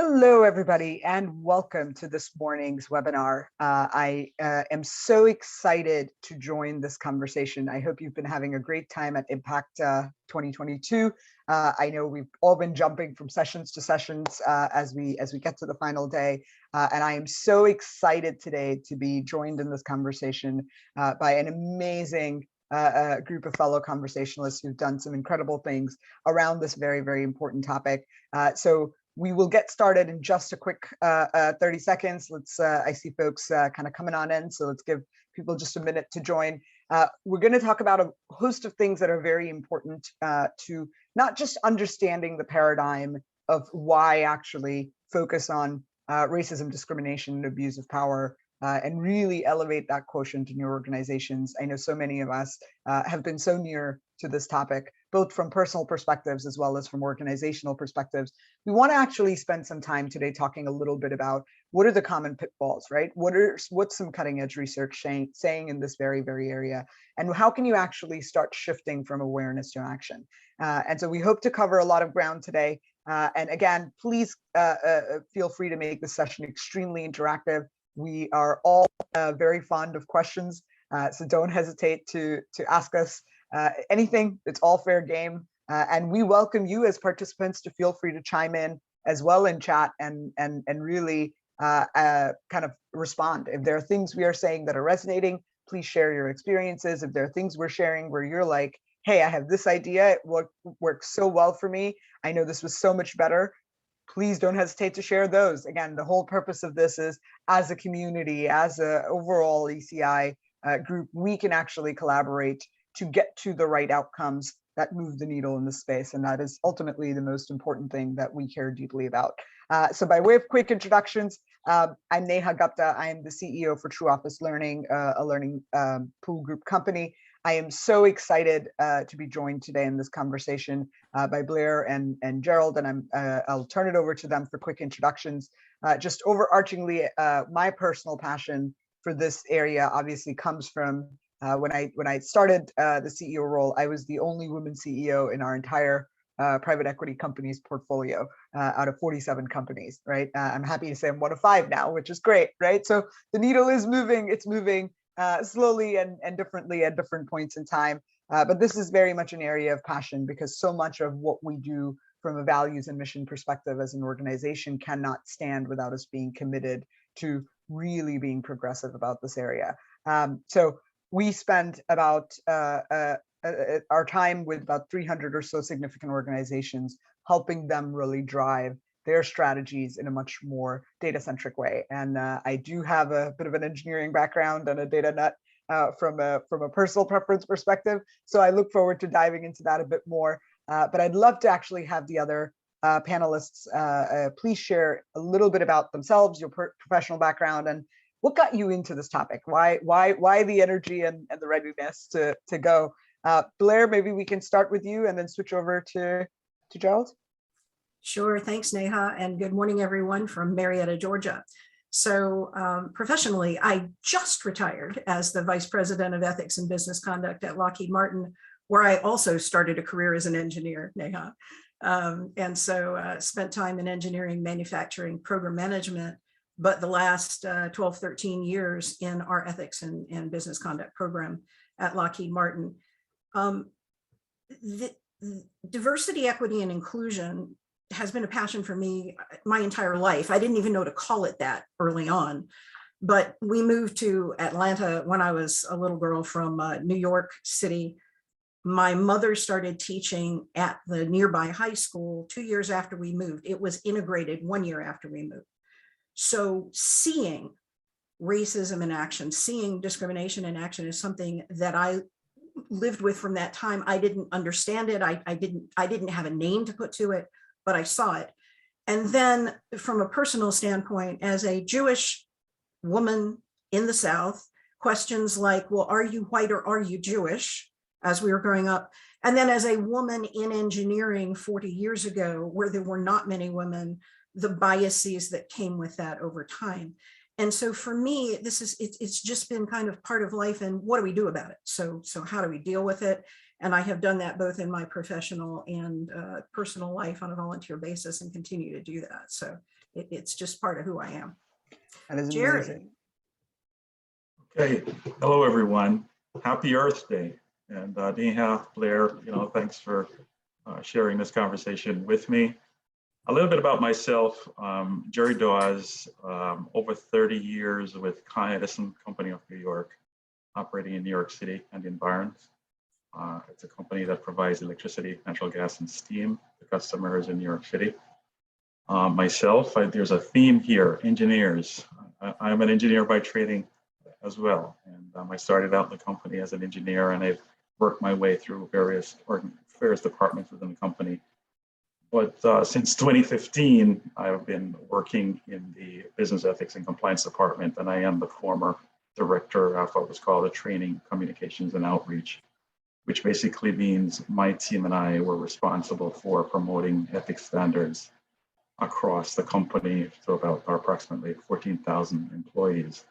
Hello, everybody, and welcome to this morning's webinar. I am so excited to join this conversation. I hope you've been having a great time at Impact 2022. I know we've all been jumping from sessions to sessions as we get to the final day, and I am so excited today to be joined in this conversation by an amazing group of fellow conversationalists who've done some incredible things around this very, very important topic. So we will get started in just a quick 30 seconds. I see folks kind of coming on in, so let's give people just a minute to join. We're going to talk about a host of things that are very important to not just understanding the paradigm of why actually focus on racism, discrimination, and abuse of power, and really elevate that quotient in your organizations. I know so many of us have been so near to this topic, both from personal perspectives as well as from organizational perspectives. We want to actually spend some time today talking a little bit about what are the common pitfalls, right? What's some cutting edge research saying in this very, very area? And how can you actually start shifting from awareness to action? And so we hope to cover a lot of ground today. And again, please feel free to make this session extremely interactive. We are all very fond of questions, so don't hesitate to ask us anything. It's all fair game, and we welcome you as participants to feel free to chime in as well in chat and really kind of respond. If there are things we are saying that are resonating, please share your experiences. If there are things we're sharing where you're like, hey, I have this idea, it works so well for me, I know this was so much better, please don't hesitate to share those. Again, the whole purpose of this is, as a community, as an overall ECI group, we can actually collaborate to get to the right outcomes that move the needle in this space. And that is ultimately the most important thing that we care deeply about. So by way of quick introductions, I'm Neha Gupta. I am the CEO for True Office Learning, a learning pool group company. I am so excited to be joined today in this conversation by Blair and Gerald, and I'll turn it over to them for quick introductions. Just overarchingly, my personal passion for this area obviously comes from when I started the CEO role. I was the only woman CEO in our entire private equity companies portfolio out of 47 companies, right? I'm happy to say I'm one of 5 now, which is great, right? So the needle is moving, it's moving slowly and differently at different points in time. But this is very much an area of passion, because so much of what we do from a values and mission perspective as an organization cannot stand without us being committed to really being progressive about this area. So we spend about our time with about 300 or so significant organizations, helping them really drive their strategies in a much more data-centric way. And I do have a bit of an engineering background and a data nut from a personal preference perspective. So I look forward to diving into that a bit more. But I'd love to actually have the other panelists please share a little bit about themselves, your professional background, and what got you into this topic? Why the energy and the readiness to go? Blair, maybe we can start with you and then switch over to Gerald. Sure, thanks Neha, and good morning everyone from Marietta, Georgia. So professionally, I just retired as the Vice President of Ethics and Business Conduct at Lockheed Martin, where I also started a career as an engineer, Neha. And so spent time in engineering, manufacturing, program management, but the last 12, 13 years in our ethics and business conduct program at Lockheed Martin. The diversity, equity, and inclusion has been a passion for me my entire life. I didn't even know to call it that early on, but we moved to Atlanta when I was a little girl from New York City. My mother started teaching at the nearby high school 2 years after we moved. It was integrated 1 year after we moved. So seeing racism in action, seeing discrimination in action is something that I lived with from that time. I didn't understand it. I didn't have a name to put to it, but I saw it. And then from a personal standpoint, as a Jewish woman in the South, questions like, well, are you white or are you Jewish, as we were growing up? And then as a woman in engineering 40 years ago, where there were not many women, the biases that came with that over time. And so for me, it's just been kind of part of life, and what do we do about it? So how do we deal with it? And I have done that both in my professional and personal life on a volunteer basis, and continue to do that. So It's just part of who I am. That is Jerry. amazing. Okay, hello everyone. Happy Earth Day. And Neha, Blair, thanks for sharing this conversation with me. A little bit about myself, Jerry Dawes, over 30 years with Con Edison Company of New York, operating in New York City and the environs. It's a company that provides electricity, natural gas, and steam to customers in New York City. Myself, there's a theme here, engineers. I'm an engineer by training as well. And I started out in the company as an engineer, and I've worked my way through various departments within the company. But since 2015, I've been working in the business ethics and compliance department, and I am the former director of what was called the training, communications, and outreach, which basically means my team and I were responsible for promoting ethics standards across the company to about approximately 14,000 employees.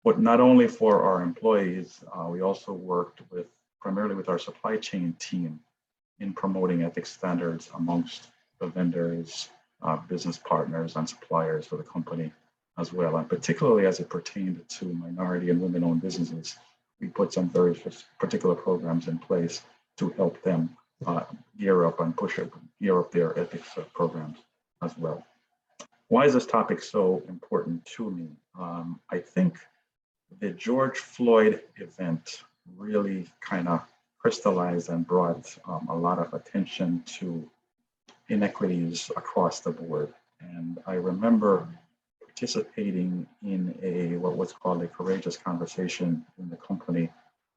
But not only for our employees, we also worked primarily with our supply chain team in promoting ethics standards amongst the vendors, business partners, and suppliers for the company as well. And particularly as it pertained to minority and women-owned businesses, we put some very particular programs in place to help them gear up their ethics programs as well. Why is this topic so important to me? I think the George Floyd event really kind of crystallized and brought a lot of attention to inequities across the board. And I remember participating in what was called a courageous conversation in the company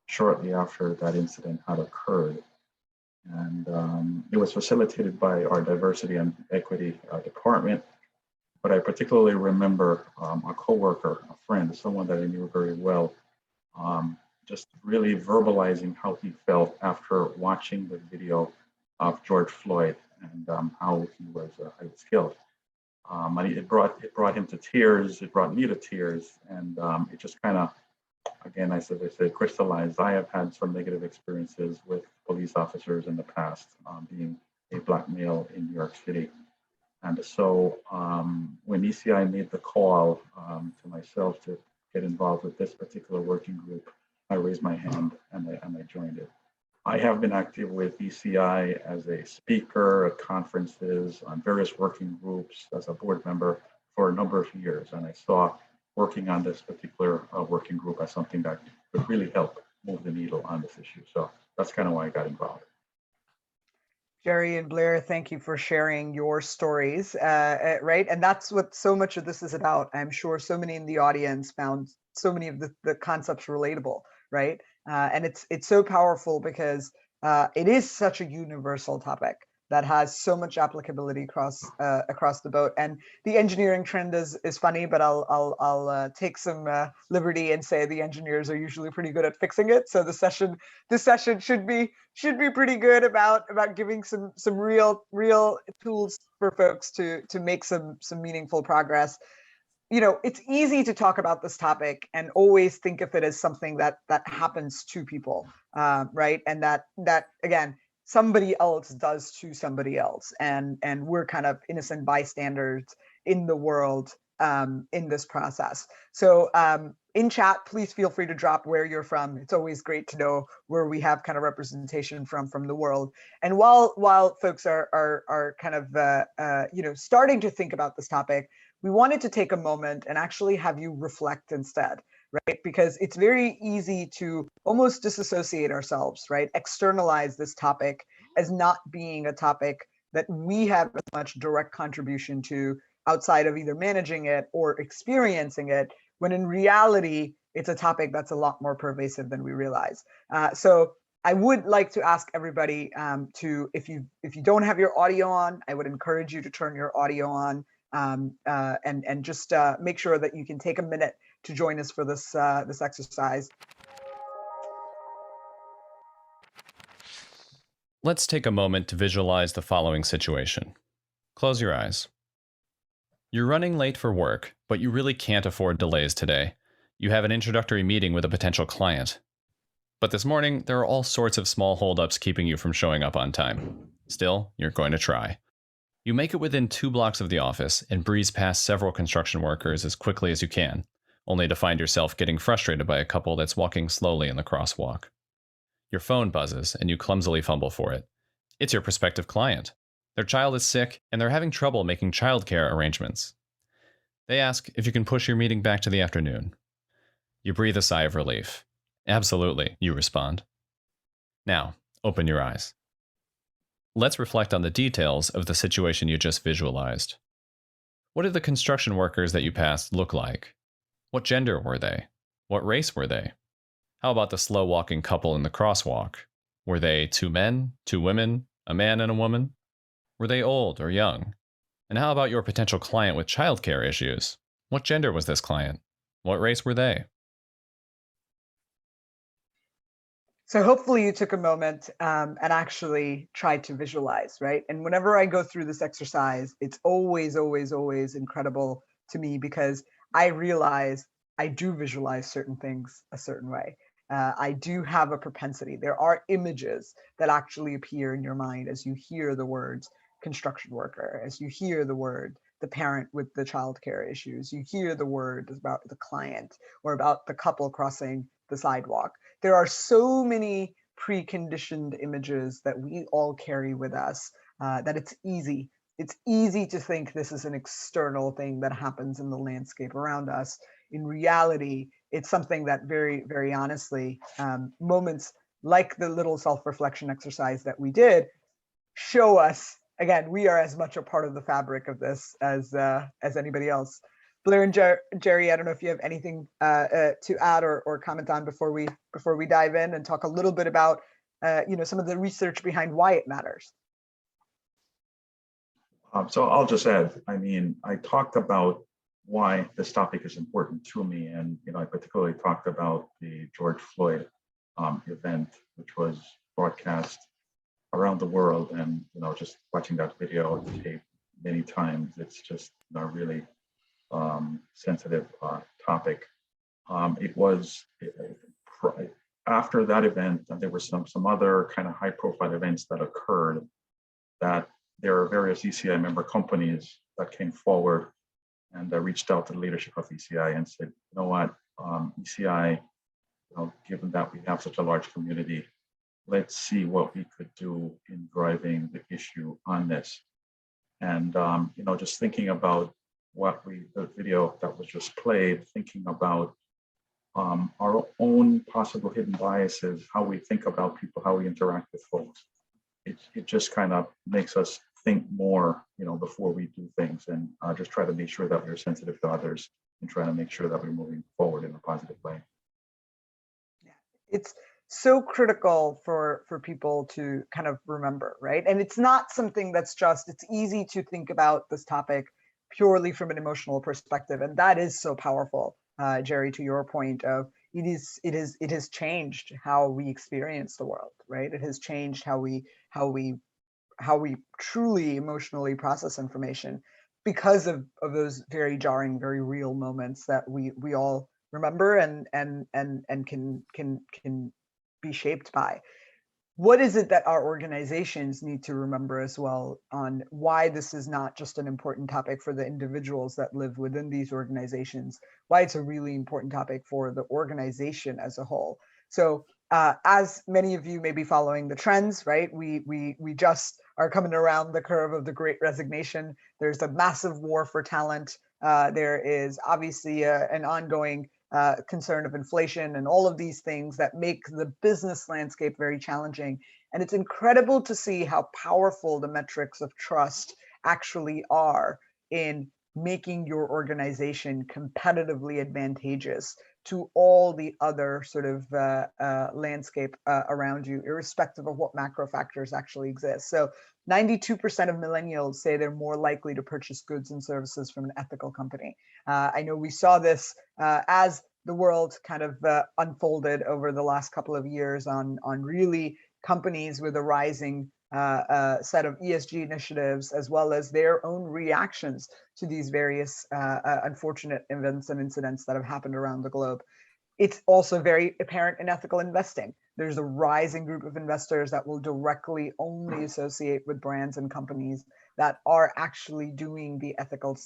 shortly after that incident had occurred. And it was facilitated by our diversity and equity department. But I particularly remember a coworker, a friend, someone that I knew very well, just really verbalizing how he felt after watching the video of George Floyd and how he was killed. And it brought him to tears. It brought me to tears, and it just kind of, again, I said, crystallized. I have had some negative experiences with police officers in the past, being a Black male in New York City. And so when ECI made the call to myself to get involved with this particular working group, I raised my hand and I joined it. I have been active with ECI as a speaker at conferences, on various working groups, as a board member for a number of years. And I saw working on this particular working group as something that could really help move the needle on this issue. So that's kind of why I got involved. Jerry and Blair, thank you for sharing your stories, right? And that's what so much of this is about. I'm sure so many in the audience found so many of the concepts relatable, right? And it's so powerful because it is such a universal topic that has so much applicability across the boat. And the engineering trend is funny, but I'll take some liberty and say the engineers are usually pretty good at fixing it. So this session should be pretty good about giving some real tools for folks to make some meaningful progress. It's easy to talk about this topic and always think of it as something that happens to people, right? And that again, somebody else does to somebody else, and we're kind of innocent bystanders in the world in this process. So in chat, please feel free to drop where you're from. It's always great to know where we have kind of representation from the world. And while folks are kind of starting to think about this topic, we wanted to take a moment and actually have you reflect instead, right? Because it's very easy to almost disassociate ourselves, right? Externalize this topic as not being a topic that we have as much direct contribution to outside of either managing it or experiencing it, when in reality, it's a topic that's a lot more pervasive than we realize. So I would like to ask everybody to, if you don't have your audio on, I would encourage you to turn your audio on. And just make sure that you can take a minute to join us for this exercise. Let's take a moment to visualize the following situation. Close your eyes. You're running late for work, but you really can't afford delays today. You have an introductory meeting with a potential client. But this morning, there are all sorts of small holdups keeping you from showing up on time. Still, you're going to try. You make it within 2 blocks of the office and breeze past several construction workers as quickly as you can, only to find yourself getting frustrated by a couple that's walking slowly in the crosswalk. Your phone buzzes and you clumsily fumble for it. It's your prospective client. Their child is sick and they're having trouble making childcare arrangements. They ask if you can push your meeting back to the afternoon. You breathe a sigh of relief. Absolutely, you respond. Now, open your eyes. Let's reflect on the details of the situation you just visualized. What did the construction workers that you passed look like? What gender were they? What race were they? How about the slow-walking couple in the crosswalk? Were they 2 men, 2 women, a man and a woman? Were they old or young? And how about your potential client with childcare issues? What gender was this client? What race were they? So hopefully you took a moment and actually tried to visualize, right? And whenever I go through this exercise, it's always, always, always incredible to me because I realize I do visualize certain things a certain way. I do have a propensity. There are images that actually appear in your mind as you hear the words construction worker, as you hear the word the parent with the childcare issues, you hear the word about the client or about the couple crossing the sidewalk. There are so many preconditioned images that we all carry with us that it's easy. It's easy to think this is an external thing that happens in the landscape around us. In reality, it's something that very, very honestly, moments like the little self-reflection exercise that we did show us, again, we are as much a part of the fabric of this as anybody else. Blair and Jerry, I don't know if you have anything to add or comment on before we dive in and talk a little bit about some of the research behind why it matters. So I'll just add, I mean, I talked about why this topic is important to me. And, I particularly talked about the George Floyd event, which was broadcast around the world. And, just watching that video tape many times, it's just a really sensitive topic. It was after that event, and there were some other kind of high profile events that occurred, that there are various ECI member companies that came forward and reached out to the leadership of ECI and said, you know what, ECI, given that we have such a large community, let's see what we could do in driving the issue on this. And, just thinking about the video that was just played, thinking about our own possible hidden biases, how we think about people, how we interact with folks. It just kind of makes us think more, before we do things, and just try to make sure that we're sensitive to others and try to make sure that we're moving forward in a positive way. Yeah, it's so critical for people to kind of remember, right? And it's not something that's it's easy to think about this topic purely from an emotional perspective, and that is so powerful, Jerry, to your point of it has changed how we experience the world, right? It has changed how we truly emotionally process information because of those very jarring, very real moments that we all remember and can be shaped by. What is it that our organizations need to remember as well on why this is not just an important topic for the individuals that live within these organizations, why it's a really important topic for the organization as a whole? So as many of you may be following the trends, right? We just are coming around the curve of the Great Resignation. There's a massive war for talent. There is obviously an ongoing concern of inflation and all of these things that make the business landscape very challenging. And it's incredible to see how powerful the metrics of trust actually are in making your organization competitively advantageous to all the other sort of landscape around you, irrespective of what macro factors actually exist. So 92% of millennials say they're more likely to purchase goods and services from an ethical company. I know we saw this as the world kind of unfolded over the last couple of years on really companies with a rising set of ESG initiatives, as well as their own reactions to these various unfortunate events and incidents that have happened around the globe. It's also very apparent in ethical investing. There's a rising group of investors that will directly only associate with brands and companies that are actually doing the ethical,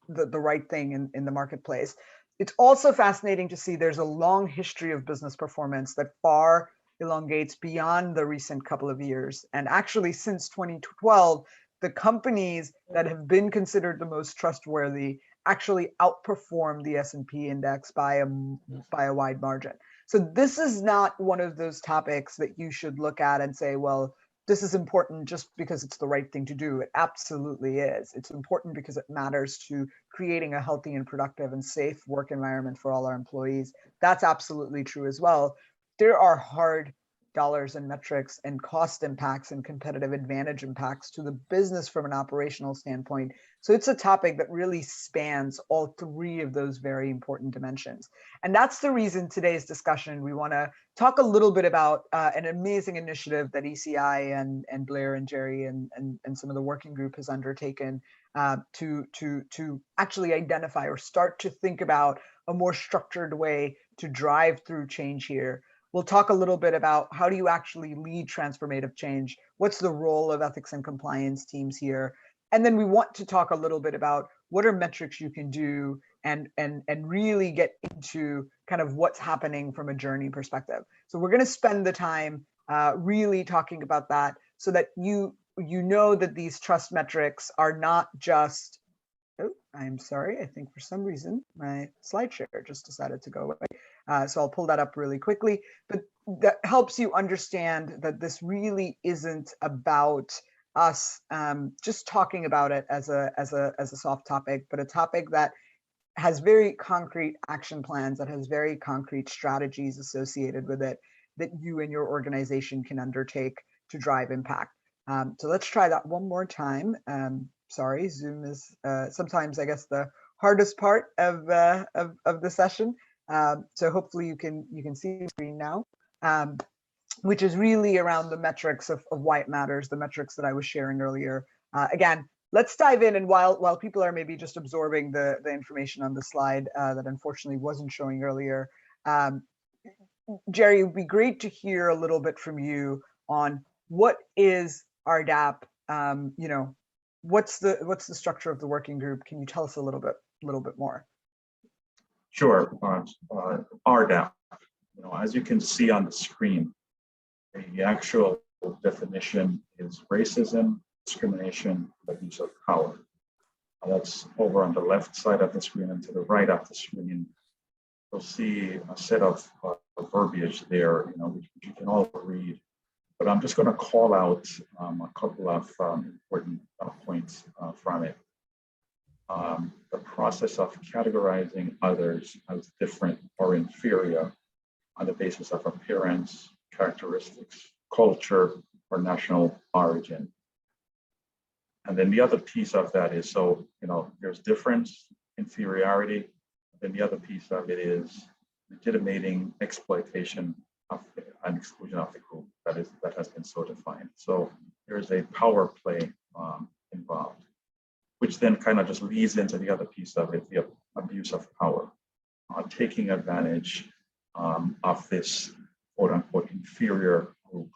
the right thing in the marketplace. It's also fascinating to see there's a long history of business performance that far elongates beyond the recent couple of years. And actually, since 2012, the companies that have been considered the most trustworthy actually outperform the S&P index by a wide margin. So this is not one of those topics that you should look at and say, well, this is important just because it's the right thing to do. It absolutely is. It's important because it matters to creating a healthy and productive and safe work environment for all our employees. That's absolutely true as well. There are hard dollars and metrics and cost impacts and competitive advantage impacts to the business from an operational standpoint. So it's a topic that really spans all three of those very important dimensions. And that's the reason today's discussion, we want to talk a little bit about an amazing initiative that ECI and Blair and Jerry and some of the working group has undertaken to actually identify or start to think about a more structured way to drive through change here. We'll talk a little bit about how do you actually lead transformative change? What's the role of ethics and compliance teams here? And then we want to talk a little bit about what are metrics you can do and really get into kind of what's happening from a journey perspective. So we're going to spend the time really talking about that so that you know that these trust metrics are not just, oh, I'm sorry, I think for some reason my slide share just decided to go away. So I'll pull that up really quickly, but that helps you understand that this really isn't about us just talking about it as a soft topic, but a topic that has very concrete action plans, that has very concrete strategies associated with it that you and your organization can undertake to drive impact. So let's try that one more time. Sorry, Zoom is sometimes, I guess, the hardest part of the session. So hopefully you can see the screen now, which is really around the metrics of why it matters, the metrics that I was sharing earlier. Again, let's dive in, and while people are maybe just absorbing the information on the slide that unfortunately wasn't showing earlier, Jerry, it would be great to hear a little bit from you on what is RDAP. You know, what's the structure of the working group? Can you tell us a little bit more? Sure. RDAP, you know, as you can see on the screen, the actual definition is racism, discrimination, abuse of power. That's over on the left side of the screen, and to the right of the screen, you'll see a set of verbiage there, you know, which you can all read. But I'm just going to call out a couple of important points from it. The process of categorizing others as different or inferior on the basis of appearance, characteristics, culture, or national origin. And then the other piece of that is, so, you know, there's difference, inferiority. Then the other piece of it is legitimating exploitation of and exclusion of the group that has been so defined. So there's a power play involved, which then kind of just leads into the other piece of it, the abuse of power, taking advantage of this quote unquote inferior group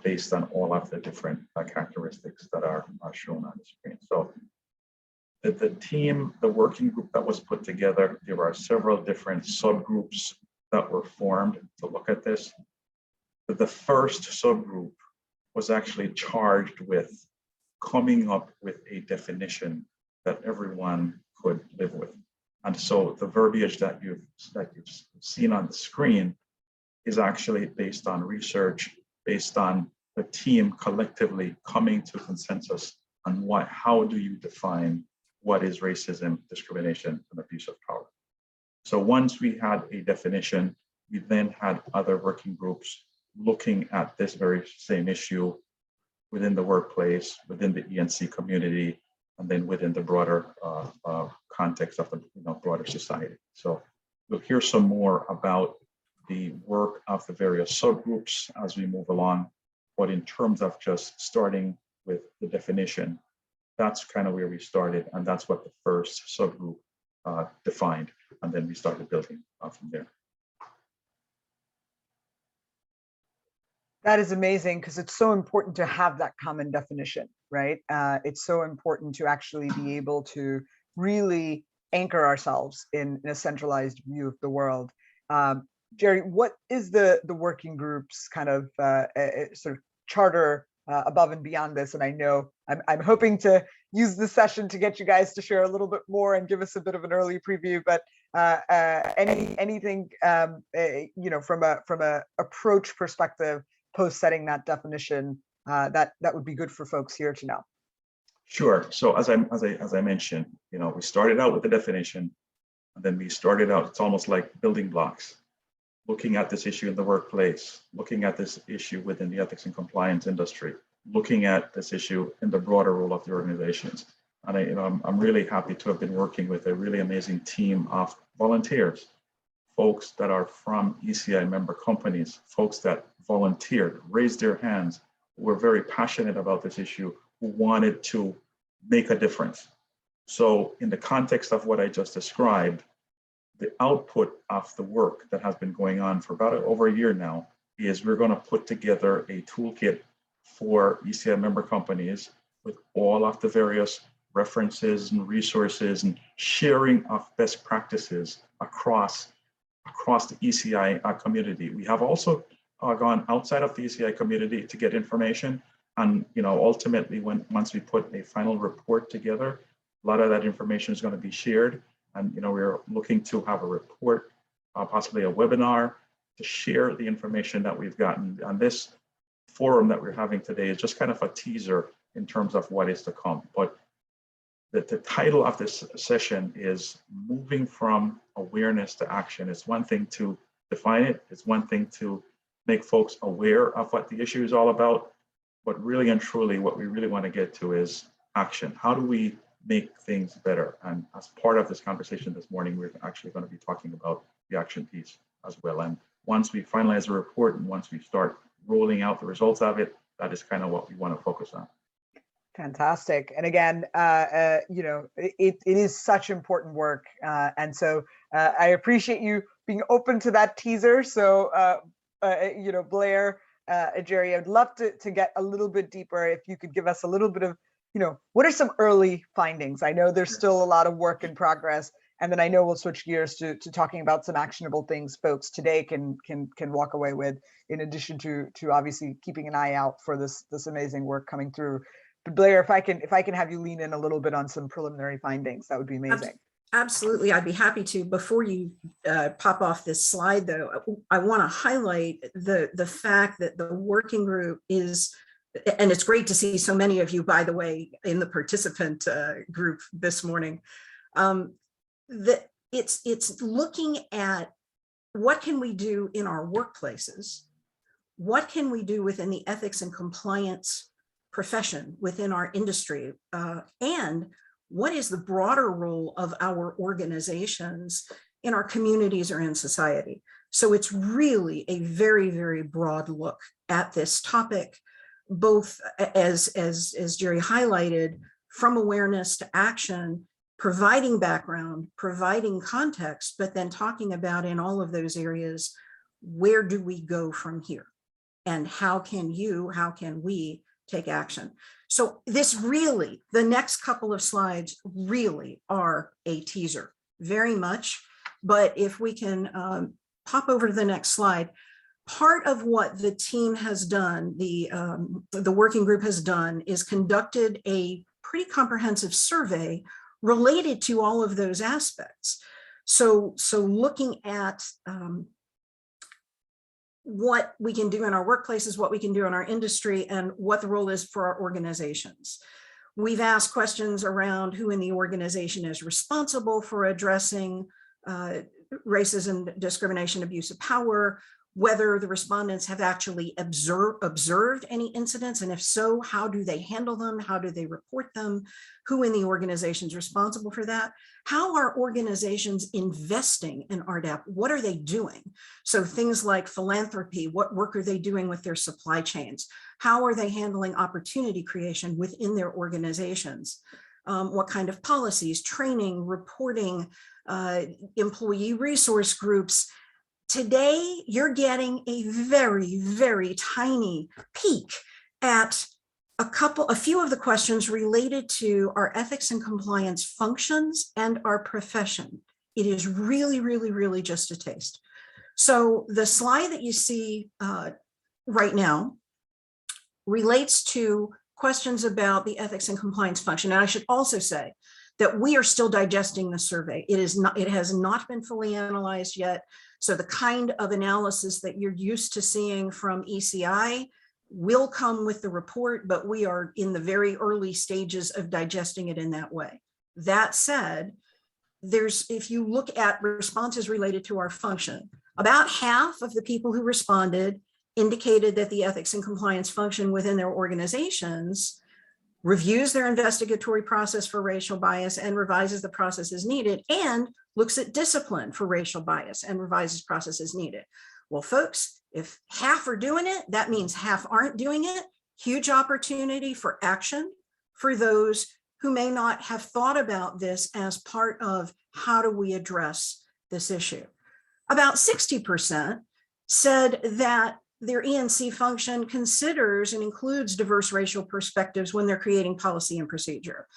based on all of the different characteristics that are shown on the screen. So the team, the working group that was put together, there are several different subgroups that were formed to look at this. But the first subgroup was actually charged with coming up with a definition that everyone could live with. And so the verbiage that you've seen on the screen is actually based on research, based on the team collectively coming to consensus on how do you define what is racism, discrimination, and abuse of power. So once we had a definition, we then had other working groups looking at this very same issue within the workplace, within the ENC community, and then within the broader context of the broader society. So we'll hear some more about the work of the various subgroups as we move along. But in terms of just starting with the definition, that's kind of where we started, and that's what the first subgroup defined, and then we started building from there. That is amazing, because it's so important to have that common definition, right? It's so important to actually be able to really anchor ourselves in a centralized view of the world. Jerry, what is the working group's kind of sort of charter above and beyond this? And I know I'm hoping to use this session to get you guys to share a little bit more and give us a bit of an early preview, but anything you know, from a approach perspective post setting that definition, that would be good for folks here to know. Sure. So as I mentioned, you know, we started out with the definition, and then we started out, it's almost like building blocks, looking at this issue in the workplace, looking at this issue within the ethics and compliance industry, looking at this issue in the broader role of the organizations. And I'm really happy to have been working with a really amazing team of volunteers, folks that are from ECI member companies, folks that volunteered, raised their hands, who were very passionate about this issue, who wanted to make a difference. So in the context of what I just described, the output of the work that has been going on for about over a year now is we're going to put together a toolkit for ECI member companies with all of the various references and resources and sharing of best practices across the ECI community. We have also gone outside of the ECI community to get information, and ultimately once we put a final report together, a lot of that information is going to be shared. And we're looking to have a report, possibly a webinar, to share the information that we've gotten. And this forum that we're having today is just kind of a teaser in terms of what is to come. But the title of this session is Moving from Awareness to Action. It's one thing to define it. It's one thing to make folks aware of what the issue is all about. But really and truly, what we really want to get to is action. How do we make things better? And as part of this conversation this morning, we're actually going to be talking about the action piece as well. And once we finalize the report and once we start rolling out the results of it, that is kind of what we want to focus on. Fantastic. And again, it is such important work. And so I appreciate you being open to that teaser. So, Blair, Jerry, I'd love to get a little bit deeper. If you could give us a little bit of, what are some early findings? I know there's still a lot of work in progress. And then I know we'll switch gears to talking about some actionable things folks today can walk away with, in addition to obviously keeping an eye out for this amazing work coming through. But Blair, if I can have you lean in a little bit on some preliminary findings, that would be amazing. Absolutely, I'd be happy to. Before you pop off this slide, though, I want to highlight the fact that the working group is, and it's great to see so many of you, by the way, in the participant group this morning. That it's looking at what can we do in our workplaces, what can we do within the ethics and compliance profession within our industry, and what is the broader role of our organizations in our communities or in society. So it's really a very, very broad look at this topic, both as Jerry highlighted, from awareness to action, providing background, providing context, but then talking about in all of those areas, where do we go from here? And how can we take action? So this really, the next couple of slides really are a teaser, very much. But if we can pop over to the next slide, part of what the team has done, the working group has done, is conducted a pretty comprehensive survey related to all of those aspects. So looking at what we can do in our workplaces, what we can do in our industry, and what the role is for our organizations. We've asked questions around who in the organization is responsible for addressing racism, discrimination, abuse of power, whether the respondents have actually observed any incidents, and if so, how do they handle them? How do they report them? Who in the organization is responsible for that? How are organizations investing in RDAP? What are they doing? So things like philanthropy, what work are they doing with their supply chains? How are they handling opportunity creation within their organizations? What kind of policies, training, reporting, employee resource groups? Today, you're getting a very, very tiny peek at A few of the questions related to our ethics and compliance functions and our profession. It is really, really, really just a taste. So the slide that you see right now relates to questions about the ethics and compliance function. And I should also say that we are still digesting the survey. It has not been fully analyzed yet. So the kind of analysis that you're used to seeing from ECI will come with the report, but we are in the very early stages of digesting it in that way. That said, if you look at responses related to our function, about half of the people who responded indicated that the ethics and compliance function within their organizations reviews their investigatory process for racial bias and revises the process as needed, and looks at discipline for racial bias and revises process as needed. Well, folks, if half are doing it, that means half aren't doing it. Huge opportunity for action for those who may not have thought about this as part of how do we address this issue. About 60% said that their ENC function considers and includes diverse racial perspectives when they're creating policy and procedure,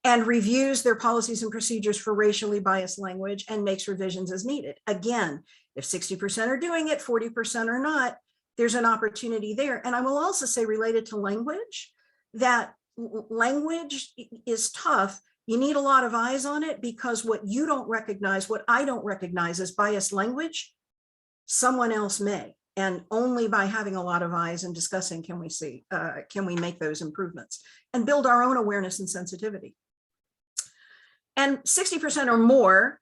and reviews their policies and procedures for racially biased language and makes revisions as needed. Again, if 60% are doing it, 40% are not, there's an opportunity there. And I will also say, related to language, that language is tough. You need a lot of eyes on it, because what you don't recognize, what I don't recognize as biased language, someone else may. And only by having a lot of eyes and discussing can we make those improvements and build our own awareness and sensitivity. And 60% or more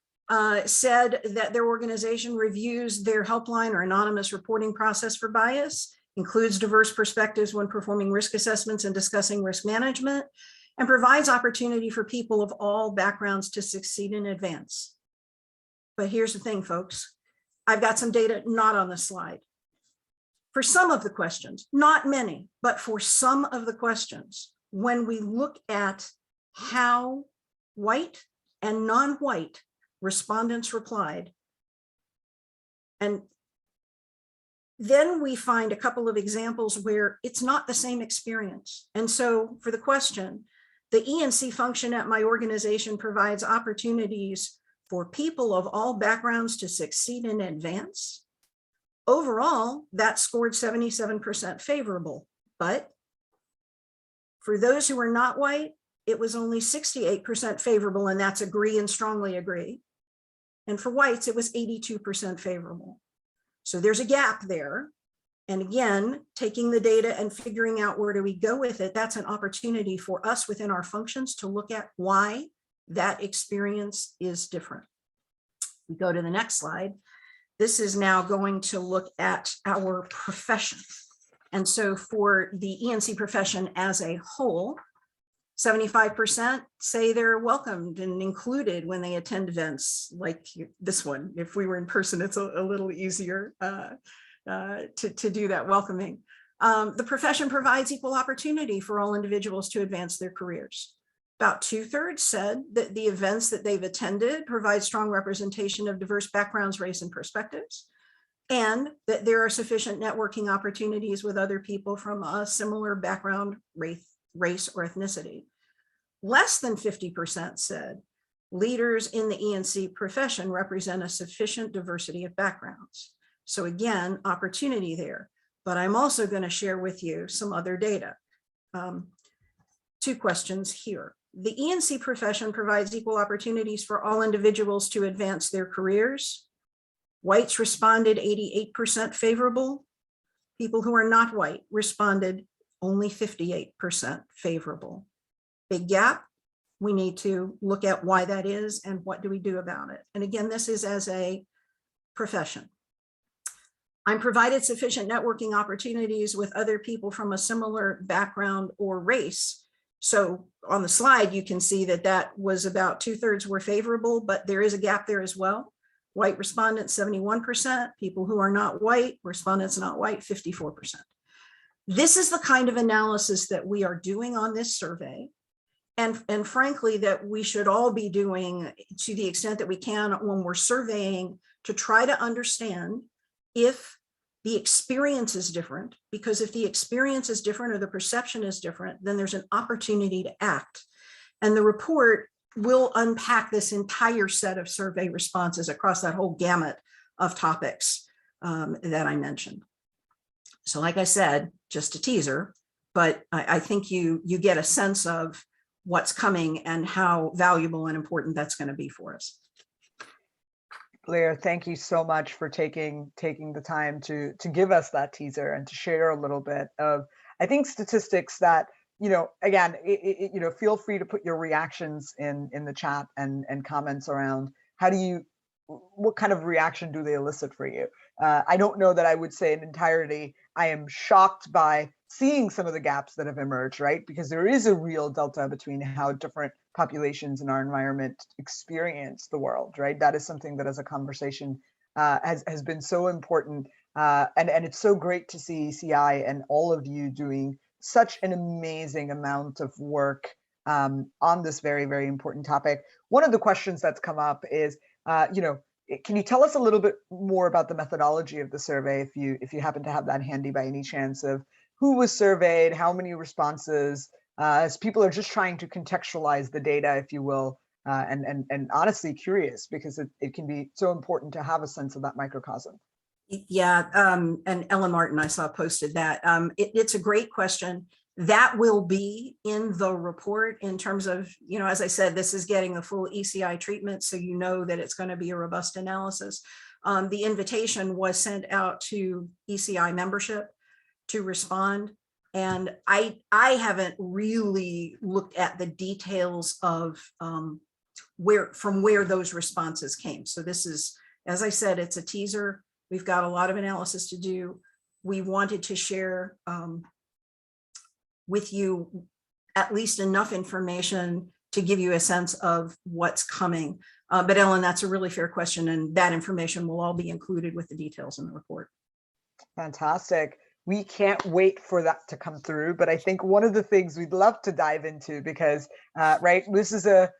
said that their organization reviews their helpline or anonymous reporting process for bias, includes diverse perspectives when performing risk assessments and discussing risk management, and provides opportunity for people of all backgrounds to succeed in advance. But here's the thing, folks. I've got some data not on the slide. For some of the questions, not many, but for some of the questions, when we look at how white and non-white respondents replied, and then we find a couple of examples where it's not the same experience. And so for the question, the ENC function at my organization provides opportunities for people of all backgrounds to succeed in advance. Overall, that scored 77% favorable, but for those who are not white, it was only 68% favorable, and that's agree and strongly agree. And for whites, it was 82% favorable. So there's a gap there. And again, taking the data and figuring out where do we go with it, that's an opportunity for us within our functions to look at why that experience is different. We go to the next slide. This is now going to look at our profession. And so for the ENC profession as a whole, 75% say they're welcomed and included when they attend events like this one. If we were in person, it's a little easier to do that welcoming. The profession provides equal opportunity for all individuals to advance their careers. About 2/3 said that the events that they've attended provide strong representation of diverse backgrounds, race, and perspectives, and that there are sufficient networking opportunities with other people from a similar background, race, or ethnicity. Less than 50% said leaders in the ENC profession represent a sufficient diversity of backgrounds. So again, opportunity there, but I'm also going to share with you some other data. 2 questions here. The ENC profession provides equal opportunities for all individuals to advance their careers. Whites responded 88% favorable. People who are not white responded only 58% favorable. Big gap. We need to look at why that is and what do we do about it. And again, this is as a profession. I'm provided sufficient networking opportunities with other people from a similar background or race. So on the slide, you can see that that was about 2/3 were favorable, but there is a gap there as well. White respondents, 71%. People who are not white, respondents not white, 54%. This is the kind of analysis that we are doing on this survey. And frankly, that we should all be doing to the extent that we can when we're surveying, to try to understand if the experience is different, because if the experience is different or the perception is different, then there's an opportunity to act. And the report will unpack this entire set of survey responses across that whole gamut of topics that I mentioned. So like I said, just a teaser, but I think you get a sense of what's coming and how valuable and important that's going to be for us. Blair, thank you so much for taking the time to give us that teaser and to share a little bit of, I think, statistics that, again, feel free to put your reactions in the chat and comments around what kind of reaction do they elicit for you? I don't know that I would say in entirety, I am shocked by seeing some of the gaps that have emerged, right? Because there is a real delta between how different populations in our environment experience the world, right? That is something that as a conversation has been so important. And it's so great to see CI and all of you doing such an amazing amount of work on this very, very important topic. One of the questions that's come up is, can you tell us a little bit more about the methodology of the survey, if you happen to have that handy by any chance, of who was surveyed, how many responses, as people are just trying to contextualize the data, if you will, and honestly curious, because it can be so important to have a sense of that microcosm. Yeah, and Ellen Martin, I saw posted that. It's a great question. That will be in the report in terms of, as I said, this is getting the full ECI treatment, so that it's going to be a robust analysis. The invitation was sent out to ECI membership to respond, and I haven't really looked at the details of from where those responses came. So this is, as I said, it's a teaser. We've got a lot of analysis to do. We wanted to share with you at least enough information to give you a sense of what's coming. But Ellen, that's a really fair question, and that information will all be included with the details in the report. Fantastic. We can't wait for that to come through. But I think one of the things we'd love to dive into, because right, this is a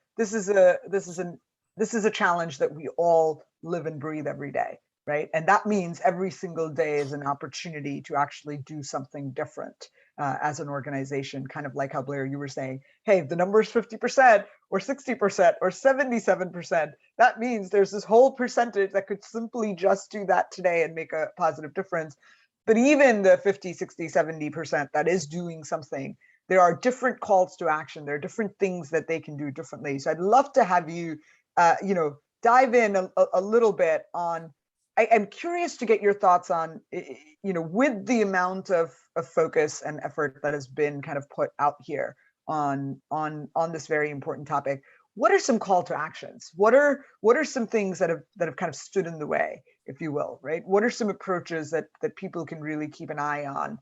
challenge that we all live and breathe every day, right? And that means every single day is an opportunity to actually do something different as an organization, kind of like how, Blair, you were saying, hey, if the number is 50% or 60% or 77%, that means there's this whole percentage that could simply just do that today and make a positive difference. But even the 50, 60, 70% that is doing something, there are different calls to action. There are different things that they can do differently. So I'd love to have you, dive in a little bit on, I'm curious to get your thoughts on, with the amount of focus and effort that has been kind of put out here on this very important topic, what are some call to actions? What are some things that have kind of stood in the way, if you will, right? What are some approaches that people can really keep an eye on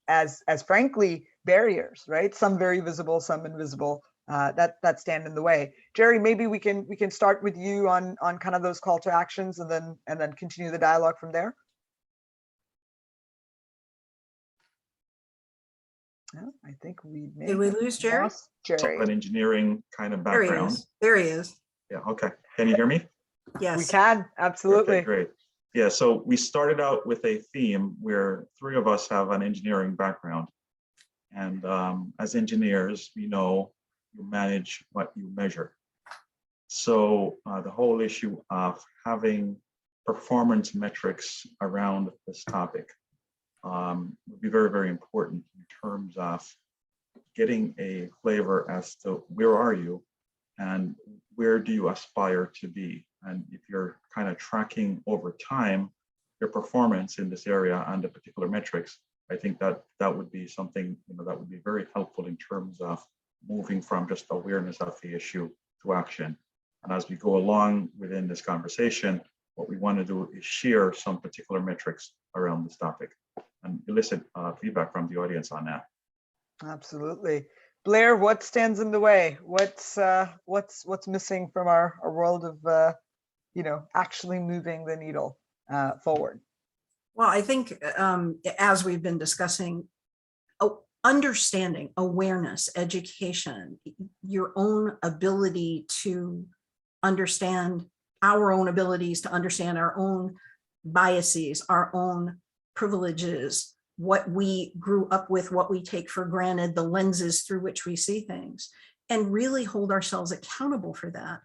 as frankly barriers, right? Some very visible, some invisible, that stand in the way. Jerry, maybe we can start with you on kind of those call to actions, and then continue the dialogue from there. Oh, I think we did we lose Jerry? Jerry. An engineering kind of background. There he is. Yeah. Okay. Can you hear me? Yes. We can, absolutely. Okay, great. Yeah. So we started out with a theme where three of us have an engineering background, and as engineers, we know you manage what you measure. So the whole issue of having performance metrics around this topic would be very, very important in terms of getting a flavor as to where are you and where do you aspire to be. And if you're kind of tracking over time your performance in this area and the particular metrics, I think that would be something that would be very helpful in terms of moving from just awareness of the issue to action. And as we go along within this conversation, what we want to do is share some particular metrics around this topic and elicit feedback from the audience on that. Absolutely. Blair, what stands in the way? What's missing from our world of actually moving the needle forward? Well, I think as we've been discussing, understanding, awareness, education, your own ability to understand our own abilities, to understand our own biases, our own privileges, what we grew up with, what we take for granted, the lenses through which we see things, and really hold ourselves accountable for that.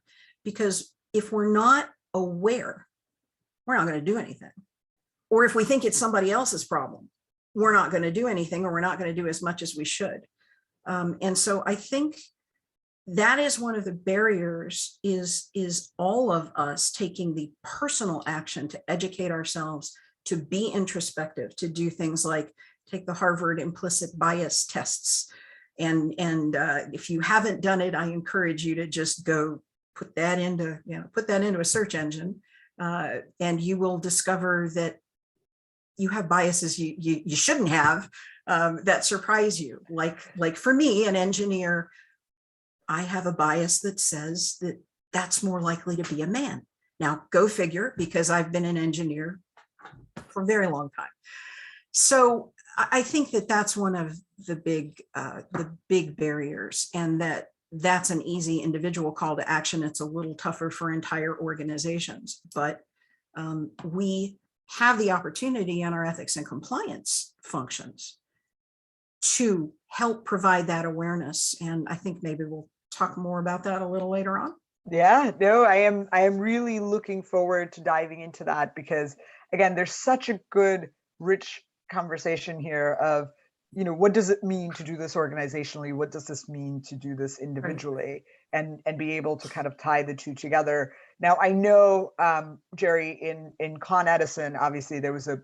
Because if we're not aware, we're not going to do anything. Or if we think it's somebody else's problem, we're not going to do anything, or we're not going to do as much as we should. And so I think that is one of the barriers, is all of us taking the personal action to educate ourselves, to be introspective, to do things like take the Harvard implicit bias tests. And if you haven't done it, I encourage you to just go put that into a search engine, and you will discover that you have biases you shouldn't have, that surprise you. Like for me, an engineer, I have a bias that says that that's more likely to be a man. Now, go figure, because I've been an engineer for a very long time. So I think that that's one of the big barriers, and that's an easy individual call to action. It's a little tougher for entire organizations, but we have the opportunity in our ethics and compliance functions to help provide that awareness. And I think maybe we'll talk more about that a little later on. Yeah, no, I am really looking forward to diving into that, because again, there's such a good, rich conversation here of, what does it mean to do this organizationally? What does this mean to do this individually? Right. And be able to kind of tie the two together. Now, I know, Jerry, in Con Edison, obviously there was a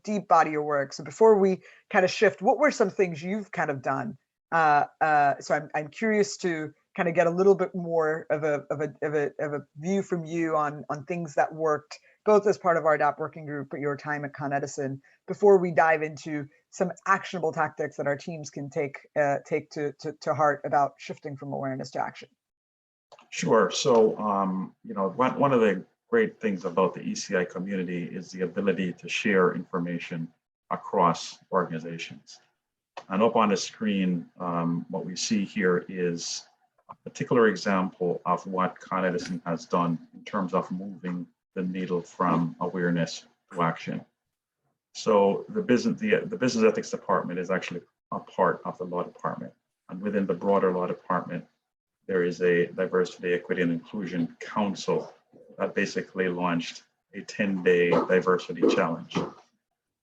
deep body of work. So before we kind of shift, what were some things you've kind of done? So I'm curious to kind of get a little bit more of a view from you on things that worked, both as part of our RDAP working group, but your time at Con Edison, before we dive into some actionable tactics that our teams can take to heart about shifting from awareness to action. Sure. So, one of the great things about the ECI community is the ability to share information across organizations. And up on the screen, what we see here is a particular example of what Con Edison has done in terms of moving the needle from awareness to action. So the business ethics department is actually a part of the law department, and within the broader law department, there is a diversity, equity, and inclusion council that basically launched a 10-day diversity challenge.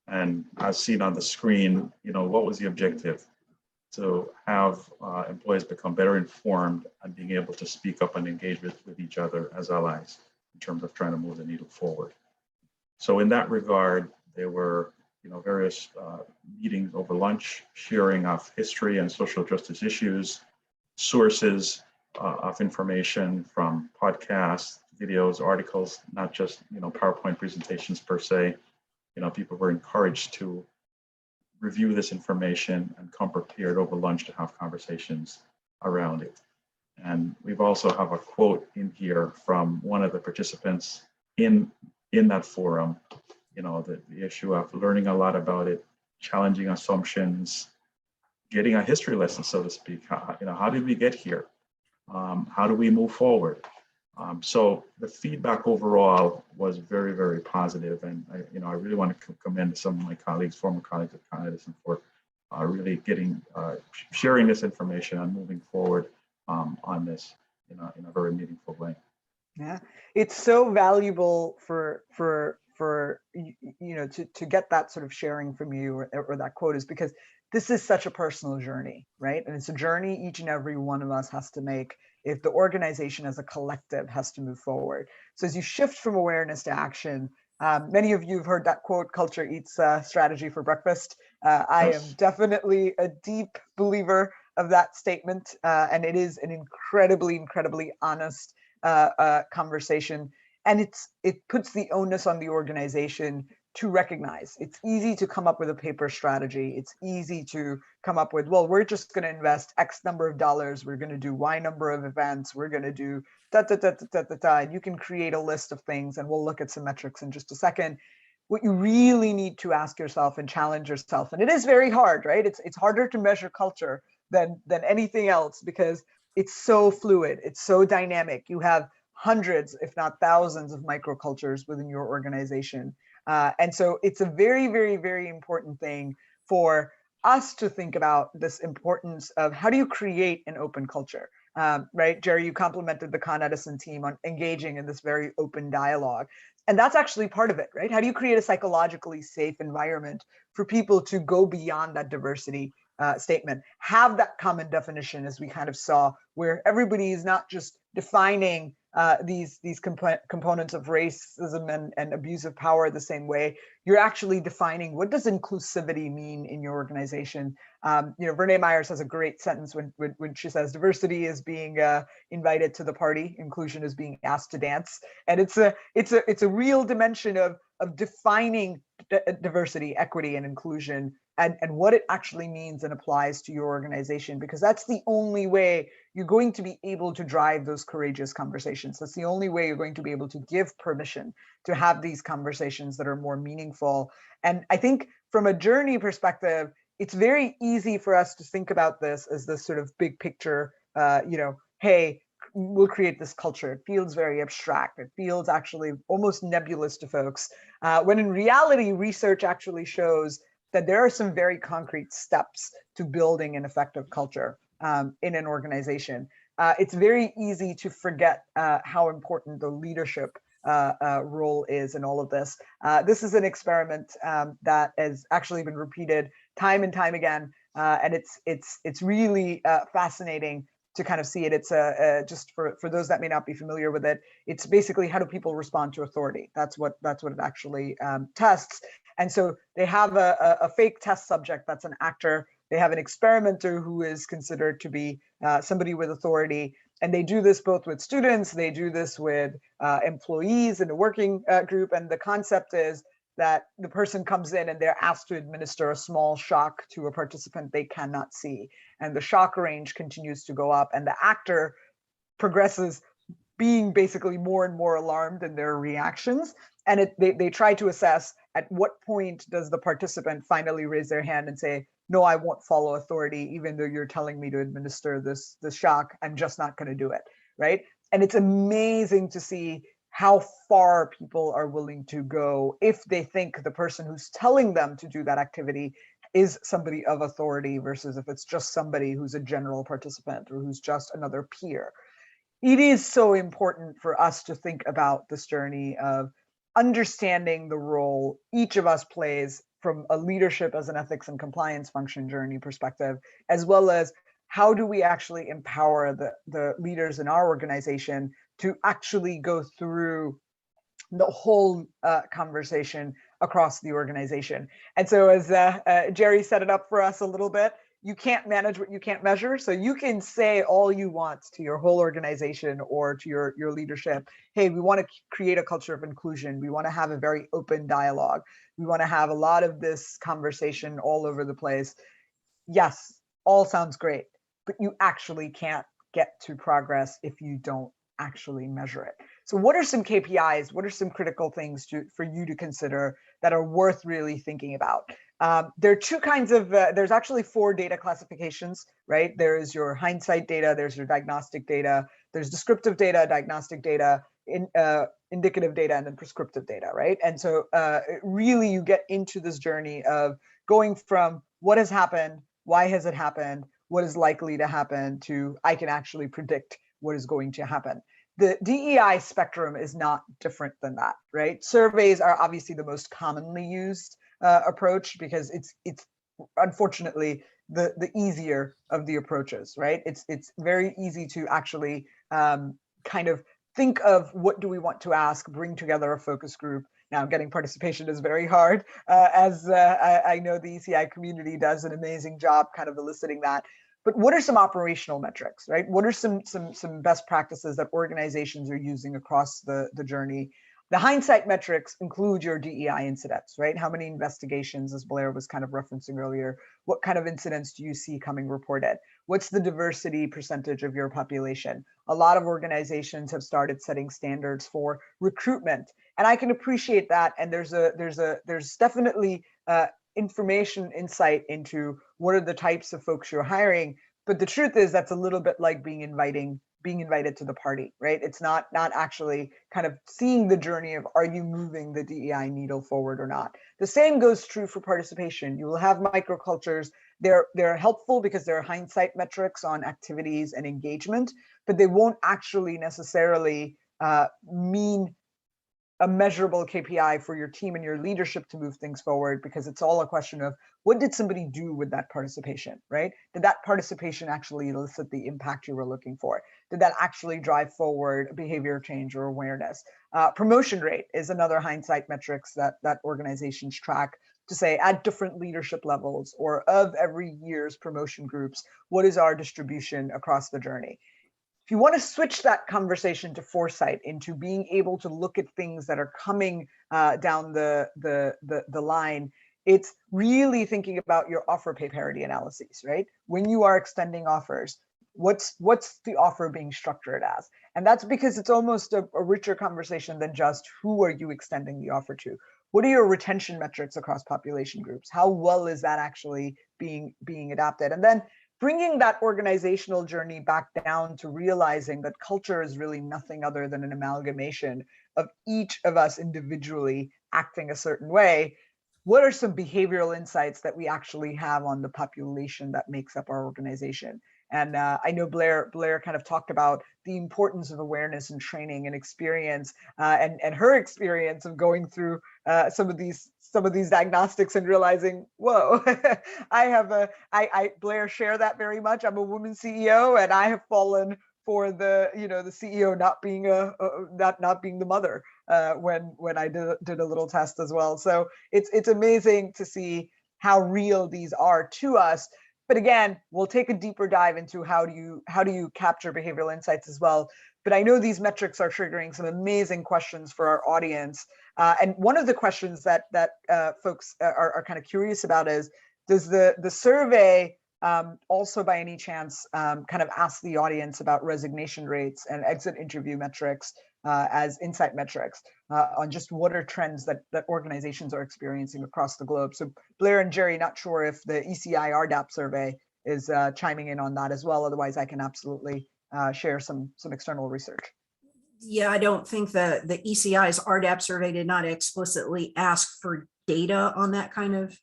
And as seen on the screen, what was the objective? To have employees become better informed and being able to speak up and engage with each other as allies in terms of trying to move the needle forward. So in that regard, there were various meetings over lunch, sharing of history and social justice issues, sources of information from podcasts, videos, articles, not just PowerPoint presentations per se. People were encouraged to review this information and come prepared over lunch to have conversations around it. And we've also have a quote in here from one of the participants in that forum, the issue of learning a lot about it, challenging assumptions, getting a history lesson, so to speak. How did we get here? How do we move forward? So the feedback overall was very, very positive, and I really want to commend some of my colleagues, former colleagues at Con Edison, for really sharing this information and moving forward on this in a very meaningful way. Yeah, it's so valuable for to get that sort of sharing from you or that quote, is because this is such a personal journey, right? And it's a journey each and every one of us has to make if the organization as a collective has to move forward. So as you shift from awareness to action, many of you have heard that quote, culture eats strategy for breakfast. I am definitely a deep believer of that statement. And it is an incredibly honest conversation. And it puts the onus on the organization to recognize. It's easy to come up with a paper strategy. It's easy to come up with, well, we're just going to invest X number of dollars. We're going to do Y number of events. We're going to do and you can create a list of things, and we'll look at some metrics in just a second. What you really need to ask yourself and challenge yourself, and it is very hard, right? It's harder to measure culture than anything else, because it's so fluid. It's so dynamic. You have hundreds, if not thousands, of microcultures within your organization. And so it's a very, very, very important thing for us to think about this importance of how do you create an open culture, right? Jerry, you complimented the Con Edison team on engaging in this very open dialogue. And that's actually part of it, right? How do you create a psychologically safe environment for people to go beyond that diversity statement, have that common definition, as we kind of saw, where everybody is not just defining these components of racism and abuse of power the same way. You're actually defining, what does inclusivity mean in your organization? Brene Myers has a great sentence when she says diversity is being invited to the party, inclusion is being asked to dance, and it's a real dimension of defining diversity, equity, and inclusion, and what it actually means and applies to your organization, because that's the only way you're going to be able to drive those courageous conversations. That's the only way you're going to be able to give permission to have these conversations that are more meaningful. And I think from a journey perspective, it's very easy for us to think about this as this sort of big picture, hey, we'll create this culture. It feels very abstract. It feels actually almost nebulous to folks. When in reality, research actually shows that there are some very concrete steps to building an effective culture in an organization. It's very easy to forget how important the leadership role is in all of this. This is an experiment that has actually been repeated time and time again, and it's really fascinating to kind of see it. It's just for those that may not be familiar with it, it's basically how do people respond to authority. That's what it actually tests. And so they have a fake test subject that's an actor. They have an experimenter who is considered to be somebody with authority. And they do this both with students, they do this with employees in a working group. And the concept is that the person comes in and they're asked to administer a small shock to a participant they cannot see. And the shock range continues to go up, and the actor progresses being basically more and more alarmed in their reactions. And they try to assess at what point does the participant finally raise their hand and say, no, I won't follow authority, even though you're telling me to administer this shock, I'm just not going to do it, right? And it's amazing to see how far people are willing to go if they think the person who's telling them to do that activity is somebody of authority versus if it's just somebody who's a general participant or who's just another peer. It is so important for us to think about this journey of understanding the role each of us plays from a leadership as an ethics and compliance function journey perspective, as well as how do we actually empower the leaders in our organization to actually go through the whole conversation across the organization. And so as Jerry set it up for us a little bit, you can't manage what you can't measure. So you can say all you want to your whole organization or to your leadership, hey, we want to create a culture of inclusion. We want to have a very open dialogue. We want to have a lot of this conversation all over the place. Yes, all sounds great, but you actually can't get to progress if you don't actually measure it. So what are some KPIs? What are some critical things for you to consider that are worth really thinking about? There are two kinds of, there's actually 4 data classifications, right? There is your hindsight data, there's your diagnostic data, there's descriptive data, diagnostic data, indicative data, and then prescriptive data, right? And so really you get into this journey of going from what has happened, why has it happened, what is likely to happen, to I can actually predict what is going to happen. The DEI spectrum is not different than that, right? Surveys are obviously the most commonly used approach because it's unfortunately the easier of the approaches, right? It's very easy to actually kind of think of what do we want to ask, bring together a focus group. Now, getting participation is very hard, as I know the ECI community does an amazing job kind of eliciting that. But what are some operational metrics, right? What are some best practices that organizations are using across the journey? The hindsight metrics include your DEI incidents, right? How many investigations, as Blair was kind of referencing earlier, what kind of incidents do you see coming reported? What's the diversity percentage of your population? A lot of organizations have started setting standards for recruitment, and I can appreciate that. And there's definitely information, insight into what are the types of folks you're hiring. But the truth is that's a little bit like being inviting being invited to the party, right? It's not actually kind of seeing the journey of, are you moving the DEI needle forward or not? The same goes true for participation. You will have microcultures. They're helpful because they're hindsight metrics on activities and engagement, but they won't actually necessarily mean a measurable KPI for your team and your leadership to move things forward, because it's all a question of, what did somebody do with that participation, right? Did that participation actually elicit the impact you were looking for? Did that actually drive forward behavior change or awareness? Promotion rate is another hindsight metrics that organizations track to say, at different leadership levels or of every year's promotion groups, what is our distribution across the journey? If you want to switch that conversation to foresight, into being able to look at things that are coming down the line, it's really thinking about your offer pay parity analyses, right? When you are extending offers, what's the offer being structured as? And that's because it's almost a richer conversation than just, who are you extending the offer to? What are your retention metrics across population groups? How well is that actually being adapted? And then bringing that organizational journey back down to realizing that culture is really nothing other than an amalgamation of each of us individually acting a certain way. What are some behavioral insights that we actually have on the population that makes up our organization? And I know Blair kind of talked about the importance of awareness and training and experience, and her experience of going through some of these diagnostics and realizing, whoa, I Blair share that very much. I'm a woman CEO, and I have fallen for the CEO not being not being the mother when I did a little test as well. So it's amazing to see how real these are to us. But again, we'll take a deeper dive into how do you capture behavioral insights as well. But I know these metrics are triggering some amazing questions for our audience. And one of the questions that folks are kind of curious about is, does the survey also by any chance kind of ask the audience about resignation rates and exit interview metrics as insight metrics on just what are trends that organizations are experiencing across the globe? So Blair and Jerry, not sure if the ECI RDAP survey is chiming in on that as well. Otherwise, I can absolutely share some external research. Yeah, I don't think the ECI's RDAP survey did not explicitly ask for data on that kind of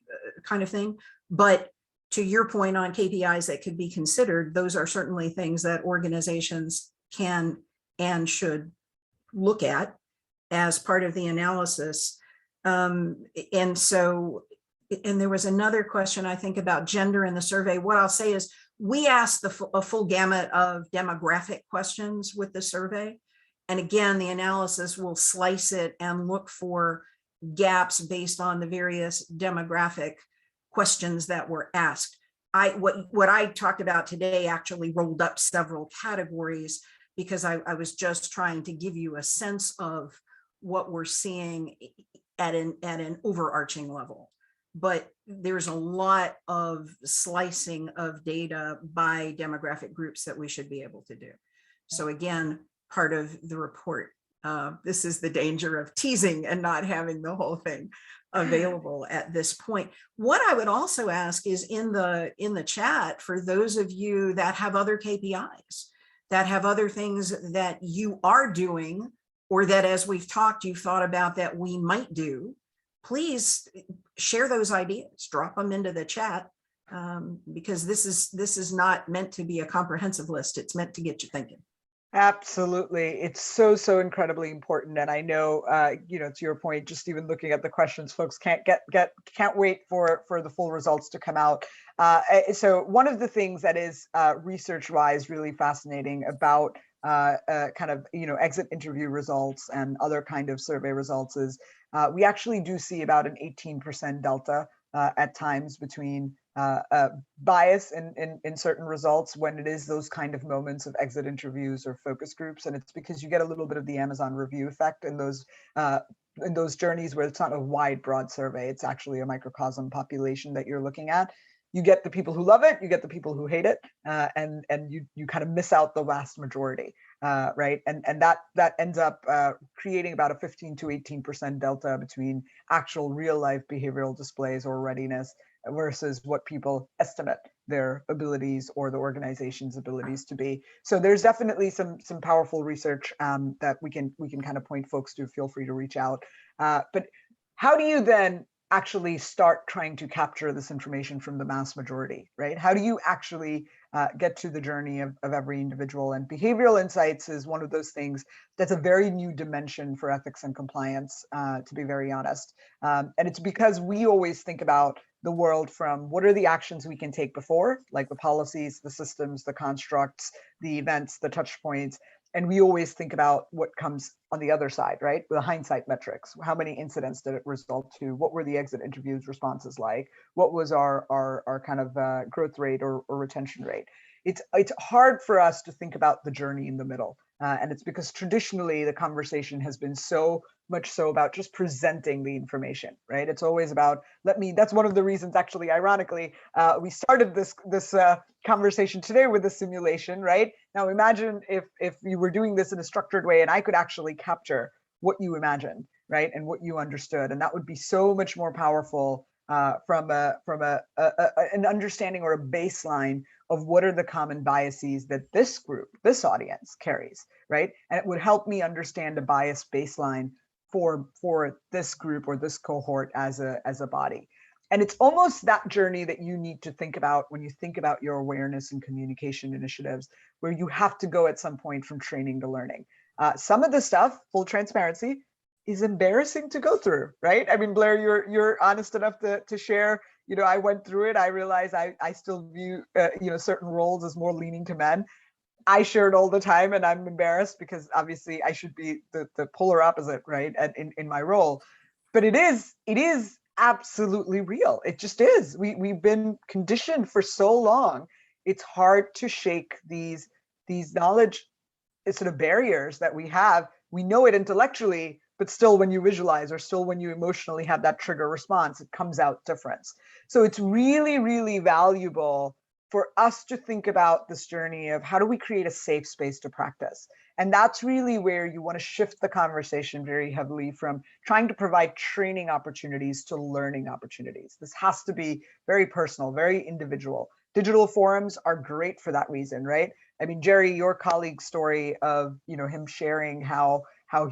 thing. But to your point on KPIs that could be considered, those are certainly things that organizations can and should look at as part of the analysis. And there was another question, I think, about gender in the survey. What I'll say is, we asked a full gamut of demographic questions with the survey. And again, the analysis will slice it and look for gaps based on the various demographic questions that were asked. What I talked about today actually rolled up several categories, because I was just trying to give you a sense of what we're seeing at an overarching level. But there's a lot of slicing of data by demographic groups that we should be able to do. So again, part of the report, this is the danger of teasing and not having the whole thing available at this point. What I would also ask is, in the chat, for those of you that have other KPIs, that have other things that you are doing, or that, as we've talked, you've thought about that we might do, please share those ideas, drop them into the chat, because this is not meant to be a comprehensive list. It's meant to get you thinking. Absolutely. It's so incredibly important. And I know, to your point, just even looking at the questions, folks can't wait for the full results to come out. So one of the things that is research-wise really fascinating about kind of, exit interview results and other kind of survey results is we actually do see about an 18% delta at times between bias in certain results when it is those kind of moments of exit interviews or focus groups. And it's because you get a little bit of the Amazon review effect in those journeys where it's not a wide, broad survey. It's actually a microcosm population that you're looking at. you get the people who love it, you get the people who hate it, and you kind of miss out the vast majority, right? And that ends up creating about a 15 to 18% delta between actual real life behavioral displays or readiness versus what people estimate their abilities or the organization's abilities to be. So there's definitely some powerful research that we can kind of point folks to. Feel free to reach out. But how do you then actually start trying to capture this information from the mass majority, right? How do you actually get to the journey of every individual? And behavioral insights is one of those things that's a very new dimension for ethics and compliance, to be very honest. And it's because we always think about the world from what are the actions we can take before, like the policies, the systems, the constructs, the events, the touch points. And we always think about what comes on the other side, right? The hindsight metrics. How many incidents did it result to? What were the exit interviews responses like? What was our kind of growth rate or retention rate? It's hard for us to think about the journey in the middle. And it's because traditionally the conversation has been so much so about just presenting the information, right? It's always about, that's one of the reasons, actually, ironically, we started this conversation today with a simulation, right? Now imagine if you were doing this in a structured way and I could actually capture what you imagined, right? And what you understood. And that would be so much more powerful from an understanding or a baseline of what are the common biases that this group, this audience carries, right? And it would help me understand a bias baseline for this group or this cohort as a body. And it's almost that journey that you need to think about when you think about your awareness and communication initiatives, where you have to go at some point from training to learning. Some of the stuff, full transparency, is embarrassing to go through, right? I mean, Blair, you're honest enough to share. You know, I went through it. I realized I still view certain roles as more leaning to men. I share it all the time, and I'm embarrassed because obviously I should be the polar opposite, right? In my role, but it is absolutely real. It just is. We've been conditioned for so long. It's hard to shake these knowledge sort of barriers that we have. We know it intellectually, but still when you visualize or still when you emotionally have that trigger response, it comes out different. So it's really, really valuable for us to think about this journey of how do we create a safe space to practice. And that's really where you want to shift the conversation very heavily from trying to provide training opportunities to learning opportunities. This has to be very personal, very individual. Digital forums are great for that reason, right? I mean, Jerry, your colleague's story of him sharing how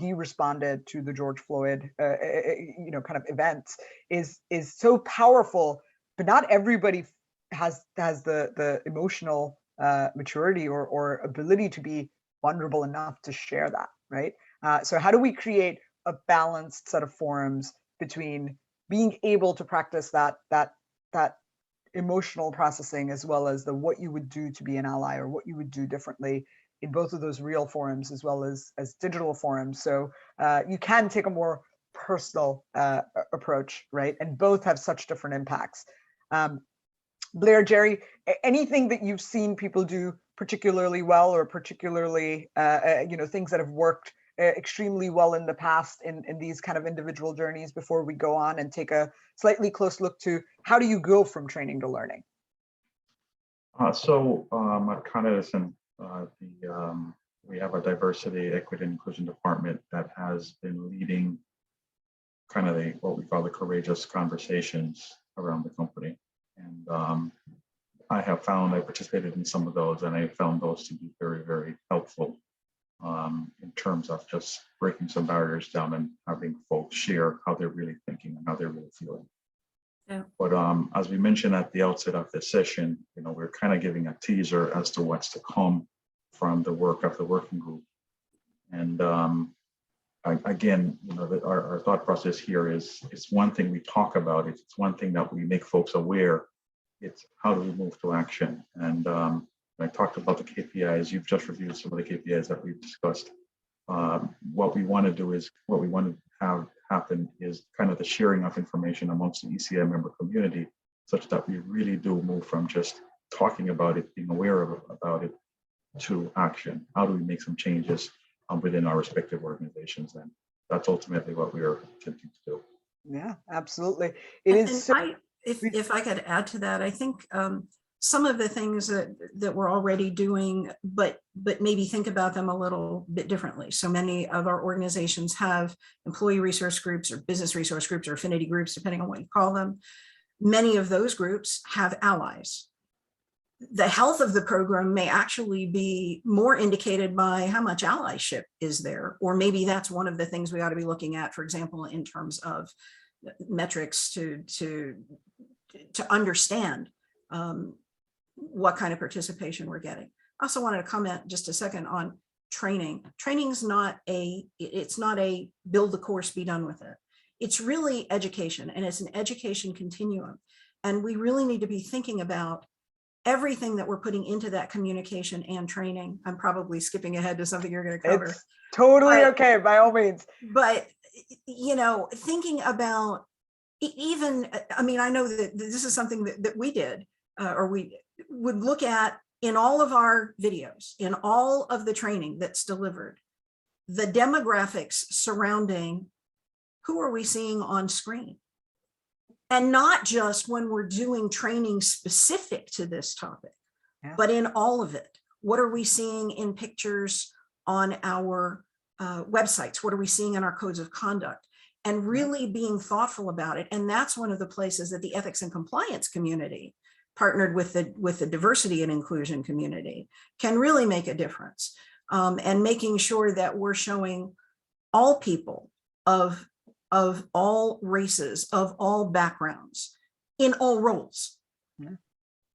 he responded to the George Floyd kind of events is so powerful, but not everybody has the emotional maturity or ability to be vulnerable enough to share that, right? So how do we create a balanced set of forums between being able to practice that emotional processing as well as the what you would do to be an ally or what you would do differently in both of those real forums as well as digital forums? So you can take a more personal approach, right? And both have such different impacts. Blair, Jerry, anything that you've seen people do particularly well or particularly, things that have worked extremely well in the past in these kind of individual journeys before we go on and take a slightly close look to how do you go from training to learning? At Con Edison, we have a diversity, equity, and inclusion department that has been leading kind of what we call the courageous conversations around the company. And I participated in some of those, and I found those to be very, very helpful in terms of just breaking some barriers down and having folks share how they're really thinking and how they're really feeling. Yeah. But as we mentioned at the outset of this session, we're kind of giving a teaser as to what's to come from the work of the working group. And again, our thought process here is it's one thing we talk about, it's one thing that we make folks aware, it's how do we move to action. And I talked about the KPIs, you've just reviewed some of the KPIs that we've discussed. What we want to have happen is kind of the sharing of information amongst the ECI member community, such that we really do move from just talking about it, being aware about it, to action. How do we make some changes within our respective organizations? And that's ultimately what we are attempting to do. Yeah, absolutely. If I could add to that, I think some of the things that we're already doing, but maybe think about them a little bit differently. So many of our organizations have employee resource groups or business resource groups or affinity groups, depending on what you call them. Many of those groups have allies. The health of the program may actually be more indicated by how much allyship is there, or maybe that's one of the things we ought to be looking at, for example, in terms of metrics to understand what kind of participation we're getting. I also wanted to comment just a second on training. Training's not it's not a build the course, be done with it. It's really education, and it's an education continuum. And we really need to be thinking about everything that we're putting into that communication and training. I'm probably skipping ahead to something you're going to cover. It's totally okay, by all means. But, you know, thinking about even, I mean, I know that this is something that we did, or we would look at in all of our videos, in all of the training that's delivered, the demographics surrounding who are we seeing on screen? And not just when we're doing training specific to this topic, but in all of it. What are we seeing in pictures on our websites? What are we seeing in our codes of conduct? And really being thoughtful about it. And that's one of the places that the ethics and compliance community, partnered with the diversity and inclusion community, can really make a difference. And making sure that we're showing all people of all races, of all backgrounds, in all roles. Yeah.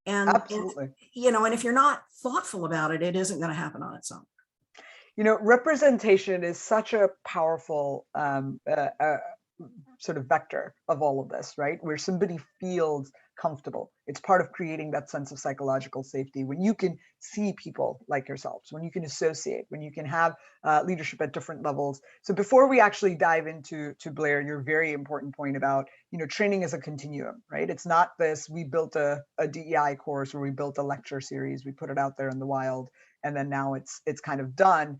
And, absolutely. you know, and if you're not thoughtful about it, it isn't going to happen on its own. You know, representation is such a powerful sort of vector of all of this, right? Where somebody feels comfortable. It's part of creating that sense of psychological safety. When you can see people like yourselves, when you can associate, when you can have leadership at different levels. So before we actually dive into Blair, your very important point about, you know, training is a continuum, right? It's not this, we built a DEI course or we built a lecture series, we put it out there in the wild, and then now it's kind of done.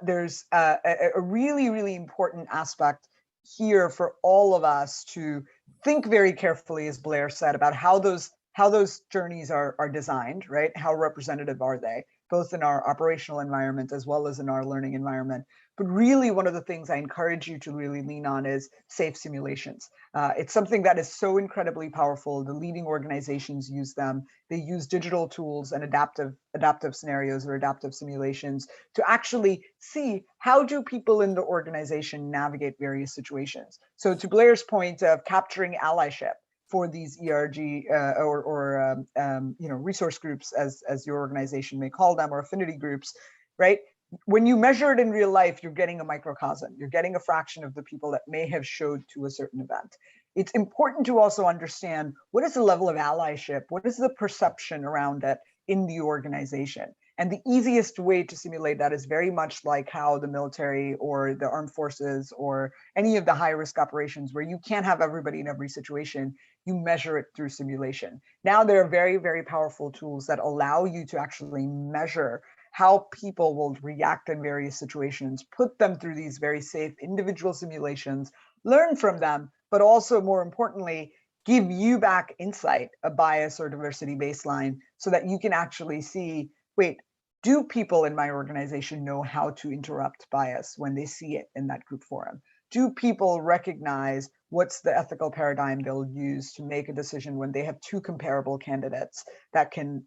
There's a really, really important aspect here for all of us to think very carefully, as Blair said, about how those journeys are designed, right? How representative are they, both in our operational environment as well as in our learning environment. But really, one of the things I encourage you to really lean on is safe simulations. It's something that is so incredibly powerful. The leading organizations use them. They use digital tools and adaptive scenarios or adaptive simulations to actually see how do people in the organization navigate various situations. So to Blair's point of capturing allyship for these ERG or you know, resource groups, as your organization may call them, or affinity groups, right? When you measure it in real life, you're getting a microcosm. You're getting a fraction of the people that may have showed to a certain event. It's important to also understand what is the level of allyship, what is the perception around it in the organization. And the easiest way to simulate that is very much like how the military or the armed forces or any of the high risk operations where you can't have everybody in every situation, you measure it through simulation. Now there are very, very powerful tools that allow you to actually measure how people will react in various situations, put them through these very safe individual simulations, learn from them, but also more importantly, give you back insight, a bias or diversity baseline, so that you can actually see, wait, do people in my organization know how to interrupt bias when they see it in that group forum? Do people recognize what's the ethical paradigm they'll use to make a decision when they have two comparable candidates that can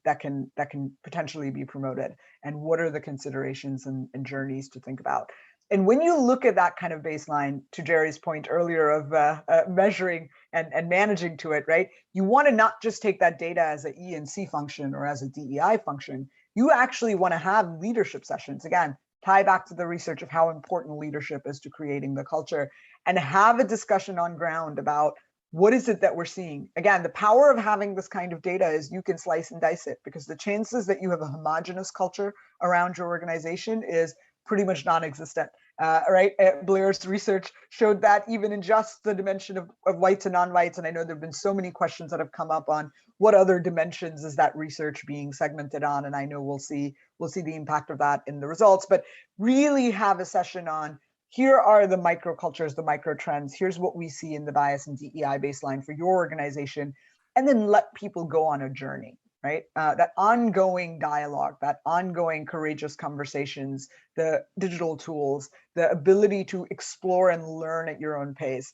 potentially be promoted? And what are the considerations and journeys to think about? And when you look at that kind of baseline, to Jerry's point earlier of measuring and managing to it, right? You want to not just take that data as an E&C function or as a DEI function. You actually want to have leadership sessions. Again, tie back to the research of how important leadership is to creating the culture, and have a discussion on ground about what is it that we're seeing. Again, the power of having this kind of data is you can slice and dice it, because the chances that you have a homogenous culture around your organization is pretty much non-existent, right? Blair's research showed that even in just the dimension of whites and non-whites, and I know there have been so many questions that have come up on what other dimensions is that research being segmented on, and I know we'll see the impact of that in the results, but really have a session on, here are the microcultures, the micro trends, here's what we see in the bias and DEI baseline for your organization. and then let people go on a journey, right? That ongoing dialogue, that ongoing courageous conversations, the digital tools, the ability to explore and learn at your own pace.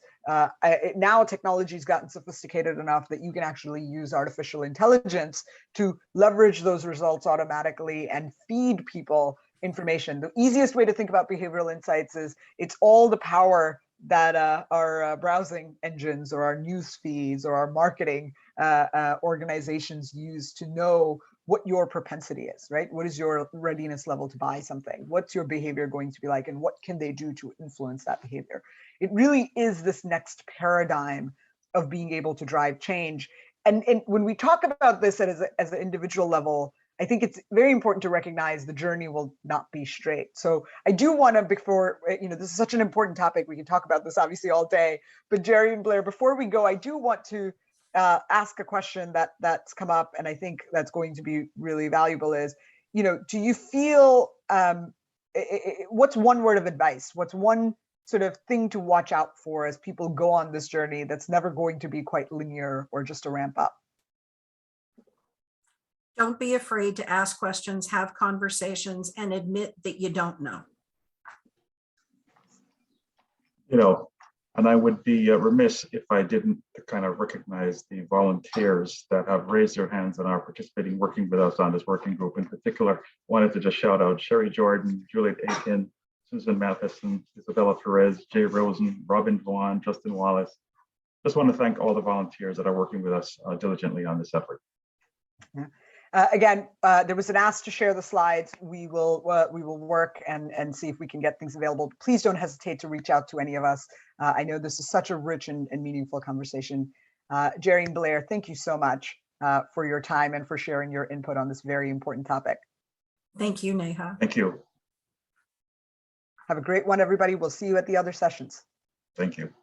Now technology's gotten sophisticated enough that you can actually use artificial intelligence to leverage those results automatically and feed people information. The easiest way to think about behavioral insights is it's all the power that our browsing engines or our news feeds or our marketing organizations use to know what your propensity is, right? What is your readiness level to buy something? What's your behavior going to be like, and what can they do to influence that behavior? It really is this next paradigm of being able to drive change. And when we talk about this as an individual level, I think it's very important to recognize the journey will not be straight. So I do want to, before, this is such an important topic, we can talk about this obviously all day, but Jerry and Blair, before we go, I do want to ask a question that's come up, and I think that's going to be really valuable is, do you feel, what's one word of advice? What's one sort of thing to watch out for as people go on this journey that's never going to be quite linear or just a ramp up? Don't be afraid to ask questions, have conversations, and admit that you don't know. And I would be remiss if I didn't kind of recognize the volunteers that have raised their hands and are participating, working with us on this working group. In particular, wanted to just shout out Sherry Jordan, Juliet Aiken, Susan Matheson, Isabella Perez, Jay Rosen, Robin Vaughn, Justin Wallace. Just want to thank all the volunteers that are working with us diligently on this effort. Yeah. Again, there was an ask to share the slides. We will work and see if we can get things available. Please don't hesitate to reach out to any of us. I know this is such a rich and meaningful conversation. Jerry and Blair, thank you so much for your time and for sharing your input on this very important topic. Thank you, Neha. Thank you. Have a great one, everybody. We'll see you at the other sessions. Thank you.